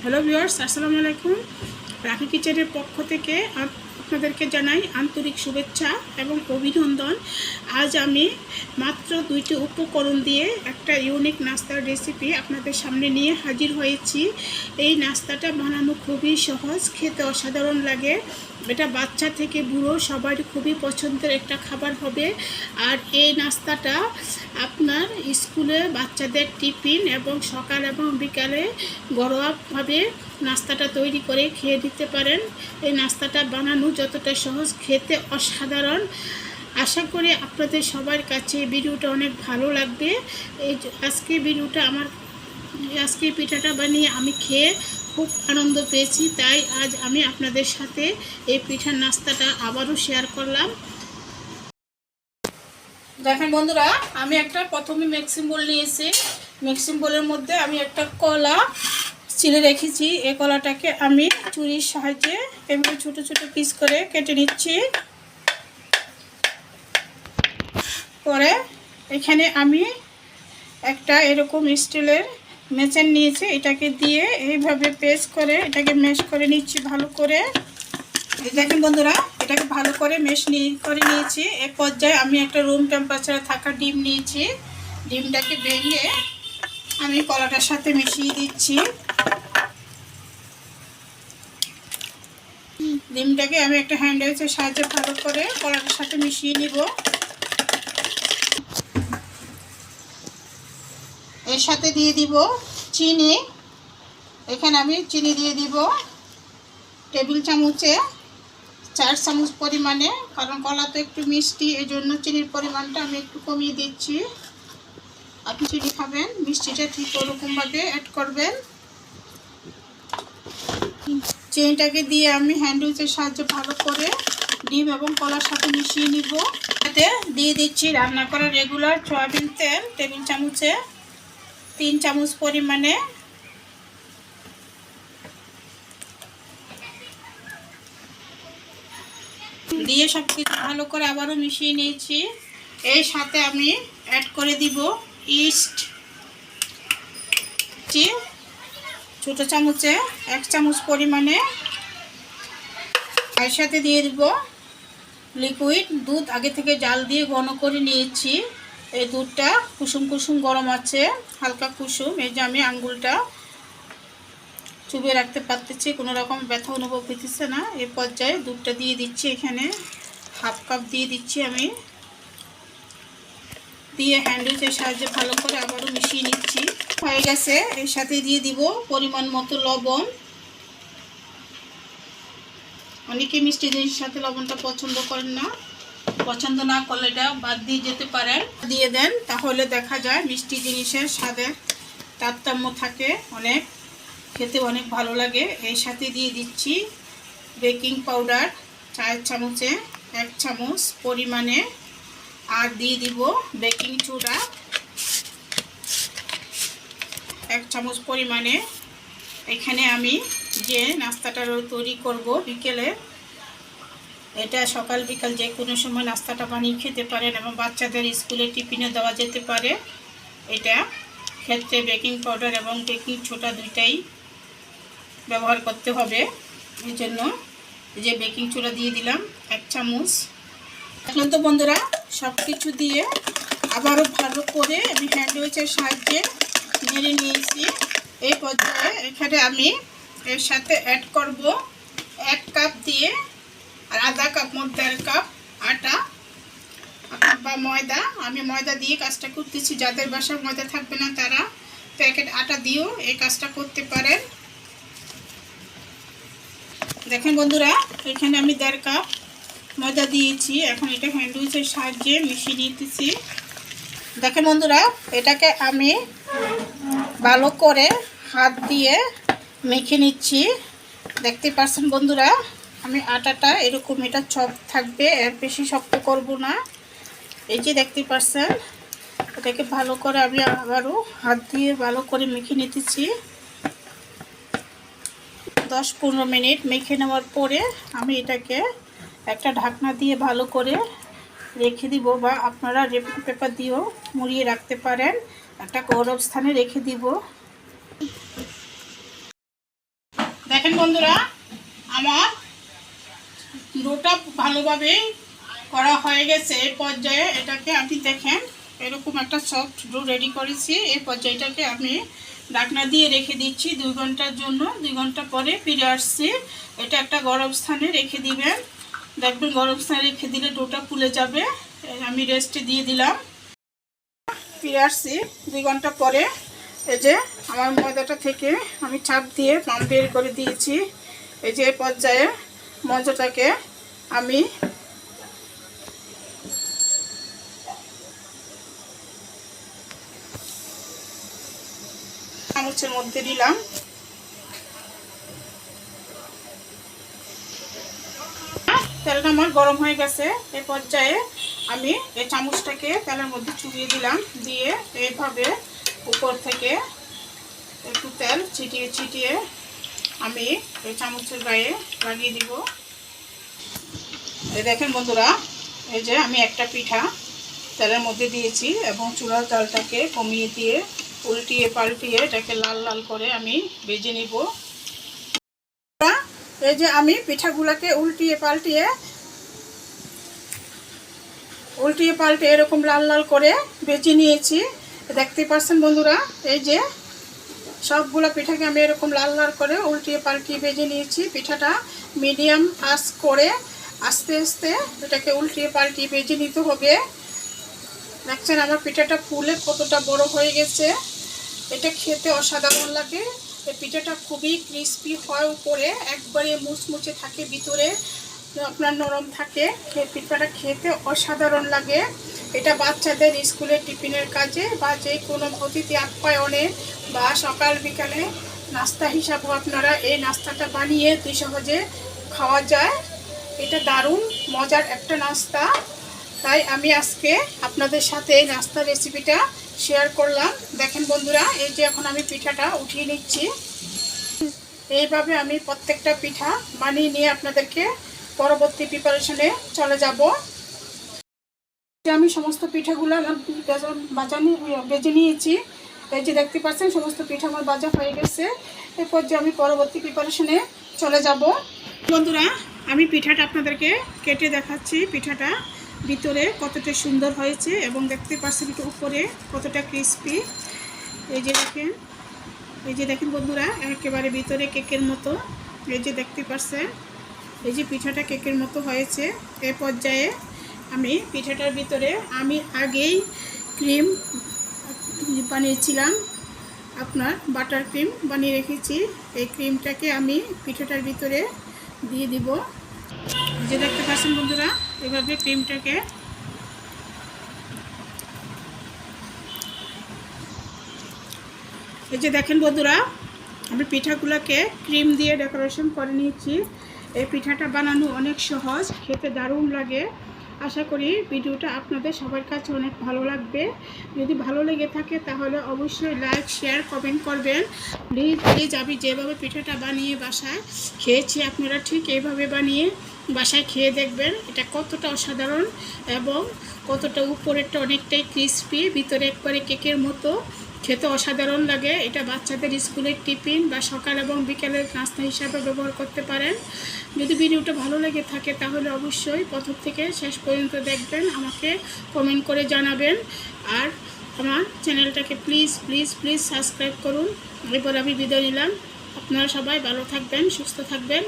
Hello viewers, আসসালামু আলাইকুম। রাখি কিচেনের পক্ষ থেকে আপনাদেরকে জানাই আন্তরিক শুভেচ্ছা এবং অভিনন্দন। আজ আমি মাত্র 2টি উপকরণ দিয়ে একটা ইউনিক নাস্তার রেসিপি আপনাদের সামনে নিয়ে হাজির হয়েছি। এই নাস্তাটা বানানো খুবই সহজ, খেতে অসাধারণ লাগে। এটা বাচ্চা থেকে বুড়ো সবারই খুবই পছন্দের একটা খাবার হবে। আর এই নাস্তাটা আপনার স্কুলে বাচ্চাদের টিফিন এবং সকাল এবং বিকালে ঘরোয়াভাবে নাস্তাটা তৈরি করে খেয়ে দিতে পারেন। এই নাস্তাটা বানানো যতটা সহজ, খেতে অসাধারণ। আশা করি আপনাদের সবার কাছে ভিডিওটা অনেক ভালো লাগবে। আজকে পিঠাটা বানিয়ে আমি খেয়ে খুব আনন্দ পেয়েছি, তাই আজ আমি আপনাদের সাথে এই পিঠার নাস্তাটা আবারও শেয়ার করলাম। দেখেন বন্ধুরা, আমি প্রথমে মিক্সিং বোল নিয়েছি। মিক্সিং বোলের মধ্যে আমি একটা কলা চিড়ে রেখেছি। এই কলাটাকে আমি ছুরির সাহায্যে এভাবে ছোটো ছোটো পিস করে কেটে নিচ্ছি। পরে এখানে আমি একটা এরকম স্টিলের মেশিন নিয়েছি, এটাকে দিয়ে এইভাবে পেস্ট করে এটাকে ম্যাশ করে নিচ্ছি ভালো করে। দেখেন বন্ধুরা, এটাকে ভালো করে করে নিয়েছি। এই পর্যায়ে আমি একটা রুম টেম্পারেচারে থাকা ডিম নিয়েছি। ডিমটাকে ভেঙে আমি কলাটার সাথে মিশিয়ে দিচ্ছি। ডিমটাকে আমি একটা হ্যান্ড উইচের সাহায্যে ভালো করে কলাটার সাথে মিশিয়ে নিব। এর সাথে দিয়ে দিব চিনি। এখানে আমি চিনি দিয়ে দিব টেবিল চামচে 4 চামচ পরিমাণে, কারণ কলা তো একটু মিষ্টি, এই জন্য চিনির পরিমাণটা আমি একটু কমিয়ে দিচ্ছি। আপনি চিনি খাবেন, মিষ্টিটা ঠিক ওরকমভাবে অ্যাড করবেন। চিনিটাকে দিয়ে আমি হ্যান্ড উইচের সাহায্যে ভালো করে ডিম এবং কলার সাথে মিশিয়ে নিব। সাথে দিয়ে দিচ্ছি রান্না করা রেগুলার সয়াবিন তেল টেবিল চামচে 3 চামচ পরিমাণে। দিয়ে সব কিছু ভালো করে আবারও মিশিয়ে নিয়েছি। এর সাথে আমি অ্যাড করে দিব ইস্ট, ছোটো চামচে 1 চামচ পরিমাণে। এর সাথে দিয়ে দিব লিকুইড দুধ, আগে থেকে জাল দিয়ে ঘন করে নিয়েছি। এই দুধটা কুসুম কুসুম গরম আছে, হালকা কুসুম। এই যে আমি আঙ্গুলটা চুবিয়ে রাখতে পারতেছি, কোনো রকম ব্যথা অনুভব হইতেছে না। এই পর্যায়ে দুধটা দিয়ে দিচ্ছি, এখানে 1/2 কাপ দিয়ে দিচ্ছি আমি। দিয়ে হ্যান্ড উইচের সাহায্যে ভালো করে আবারও মিশিয়ে নিচ্ছি। হয়ে গেছে। এর সাথে দিয়ে দিব পরিমাণ মতো লবণ। অনেকে মিষ্টি জিনিসের সাথে লবণটা পছন্দ করেন না, পছন্দ না করলে এটা বাদ দিয়ে যেতে পারেন, দিয়ে দেন, তাহলে দেখা যায় মিষ্টি জিনিসের স্বাদের তারতম্য থাকে, অনেক খেতে অনেক ভালো লাগে। এর সাথে দিয়ে দিচ্ছি বেকিং পাউডার 4 চামচে 1 চামচ পরিমাণে, আর দিয়ে দিব বেকিং সোডা 1 চামচ পরিমাণে। এখানে আমি যে নাস্তাটা তৈরি করব বিকেলে, এটা সকাল বিকাল যে কোনো সময় নাস্তাটা বানিয়ে খেতে পারেন এবং বাচ্চাদের স্কুলে টিফিনে দেওয়া যেতে পারে। এটা ক্ষেত্রে বেকিং পাউডার এবং বেকিং সোডা দুইটাই ব্যবহার করতে হবে। এই জন্য যে বেকিং সোডা দিয়ে দিলাম 1 চামচ। এখন তো বন্ধুরা সব কিছু দিয়ে আবারও ভালো করে আমি হ্যান্ড উইচের সাহায্যে নেড়ে নিয়েছি। এই পর্যায়ে এখানে আমি এর সাথে অ্যাড করব 1 কাপ দিয়ে আর 1/2 কাপ, মোট 1.5 কাপ আটা বা ময়দা। আমি ময়দা দিয়ে কাজটা করতেছি, যাদের বাসায় ময়দা থাকবে না তারা প্যাকেট আটা দিয়েও এই কাজটা করতে পারেন। দেখেন বন্ধুরা, এখানে আমি 1.5 কাপ ময়দা দিয়েছি। এখন এটা হ্যান্ড উইচের সাহায্যে মিশিয়ে নিতেছি। দেখেন বন্ধুরা, এটাকে আমি ভালো করে হাত দিয়ে মেখে নিচ্ছি। দেখতে পাচ্ছেন বন্ধুরা, আমি আটাটা এরকম, এটা চপ থাকবে, এর বেশি শক্ত করব না। এই যে দেখতে পাচ্ছেন, এটাকে ভালো করে আমি আবারও হাত দিয়ে ভালো করে মেখে নিতেছি। 10-15 মিনিট মেখে নেওয়ার পরে আমি এটাকে একটা ঢাকনা দিয়ে ভালো করে রেখে দিব, বা আপনারা রেপিং পেপার দিয়েও মুড়িয়ে রাখতে পারেন। একটা গরম স্থানে রেখে দিব। বন্ধুরা, আমার ডোটা ভালোভাবে করা হয়ে গেছে। এই পর্যায়ে এটাকে আপনি দেখেন এরকম একটা সফট ডো রেডি করেছি। এই পর্যায়টাকে আমি ঢাকনা দিয়ে রেখে দিচ্ছি 2 ঘন্টার জন্য। 2 ঘন্টা পরে ফিরে আসছি। এটা একটা গরম স্থানে রেখে দিবেন, দেখবেন গরম স্থানে রেখে দিলে ডোটা ফুলে যাবে। আমি রেস্টে দিয়ে দিলাম। ফিরে আসছি 2 ঘন্টা পরে। এই যে আমার ময়দাটা থেকে আমি চাপ দিয়ে পাম্প বের করে দিয়েছি। এই যে পর্যায়ে ময়দাটাকে আমি চামচের মধ্যে দিলাম। তেলটা আমার গরম হয়ে গেছে। এই পর্যায়ে আমি এই চামচটাকে তেলের মধ্যে চুবিয়ে দিলাম, দিয়ে এইভাবে উপর থেকে একটু তেল ছিটিয়ে ছিটিয়ে আমি এই চামচের গায়ে লাগিয়ে দিব। এই দেখেন বন্ধুরা, এই যে আমি একটা পিঠা তেলের মধ্যে দিয়েছি এবং চুলার জালটাকে কমিয়ে দিয়ে উল্টিয়ে পাল্টিয়ে এটাকে লাল লাল করে আমি ভেজে নিব। এই যে আমি পিঠাগুলোকে উল্টিয়ে পাল্টিয়ে এরকম লাল লাল করে ভেজে নিয়েছি। দেখতে পাচ্ছেন বন্ধুরা, এই যে সবগুলো পিঠাকে আমি এরকম লাল লাল করে উল্টিয়ে পাল্টিয়ে ভেজে নিয়েছি। পিঠাটা মিডিয়াম আঁচ করে আস্তে আস্তে এটাকে উল্টিয়ে পাল্টিয়ে ভেজে নিতে হবে। দেখছেন আমার পিঠাটা ফুলে কতটা বড় হয়ে গেছে। এটা খেতে অসাধারণ লাগে। এই পিঠাটা খুবই ক্রিস্পি হয়, উপরে একবারে মুচমুচে থাকে, ভিতরে আপনার নরম থাকে। পিঠাটা খেতে অসাধারণ লাগে। এটা বাচ্চাদের স্কুলের টিফিনের কাজে বা যে কোনো অতিথি আপ্যায়নে বা সকাল বিকালে নাস্তা হিসাবেও আপনারা এই নাস্তাটা বানিয়ে অতি সহজে খাওয়া যায়। এটা দারুণ মজার একটা নাস্তা। তাই আমি আজকে আপনাদের সাথে এই নাস্তার রেসিপিটা শেয়ার করলাম। দেখেন বন্ধুরা, এই যে এখন আমি পিঠাটা উঠিয়ে নিচ্ছি। এইভাবে আমি প্রত্যেকটা পিঠা বানিয়ে নিয়ে আপনাদেরকে পরবর্তী প্রিপারেশনে চলে যাব। আমি সমস্ত পিঠাগুলো বেজে নিয়েছি। এই যে দেখতে পাচ্ছেন সমস্ত পিঠা আমার ভাজা হয়ে গেছে। এরপর যে আমি পরবর্তী প্রিপারেশনে চলে যাব। বন্ধুরা, আমি পিঠাটা আপনাদেরকে কেটে দেখাচ্ছি। পিঠাটা ভিতরে কতটা সুন্দর হয়েছে এবং দেখতে পাচ্ছেন উপরে কতটা ক্রিস্পি। এই যে দেখেন বন্ধুরা, একেবারে ভিতরে কেকের মতো। এই যে দেখতে পাচ্ছেন, এই যে পিঠাটা কেকের মতো হয়েছে। এই পর্যায়ে আমি পিঠাটার ভিতরে আমি আগেই ক্রিম বানিয়েছিলাম, আপনার বাটার ক্রিম বানিয়ে রেখেছি। এই ক্রিমটাকে আমি পিঠাটার ভিতরে দিয়ে দিব। যে দেখতে পাচ্ছেন বন্ধুরা, এভাবে ক্রিমটাকে এই যে দেখেন বন্ধুরা, আমি পিঠাগুলোকে ক্রিম দিয়ে ডেকোরেশন করে নিয়েছি। এই পিঠাটা বানানো অনেক সহজ, খেতে দারুণ লাগে। আশা করি ভিডিওটা আপনাদের সবার কাছে অনেক ভালো লাগবে। যদি ভালো লেগে থাকে তাহলে অবশ্যই লাইক শেয়ার কমেন্ট করবেন। প্লিজ আমি যেভাবে পিঠাটা বানিয়ে বাসায় খেয়েছি আপনারা ঠিক এইভাবে বানিয়ে বাসায় খেয়ে দেখবেন। এটা কতটা অসাধারণ এবং কতটা উপরেরটা অনেকটাই ক্রিস্পি, ভিতরে একবারে কেকের মতো, খেতে অসাধারণ লাগে। এটা বাচ্চাদের স্কুলের টিফিন বা সকাল এবং বিকেলের নাস্তা হিসাবে ব্যবহার করতে পারেন। যদি ভিডিওটা ভালো লেগে থাকে তাহলে অবশ্যই প্রথম থেকে শেষ পর্যন্ত দেখবেন, আমাকে কমেন্ট করে জানাবেন। আর আমার চ্যানেলটাকে প্লিজ সাবস্ক্রাইব করুন। এরপর আমি বিদায় নিলাম। আপনারা সবাই ভালো থাকবেন, সুস্থ থাকবেন।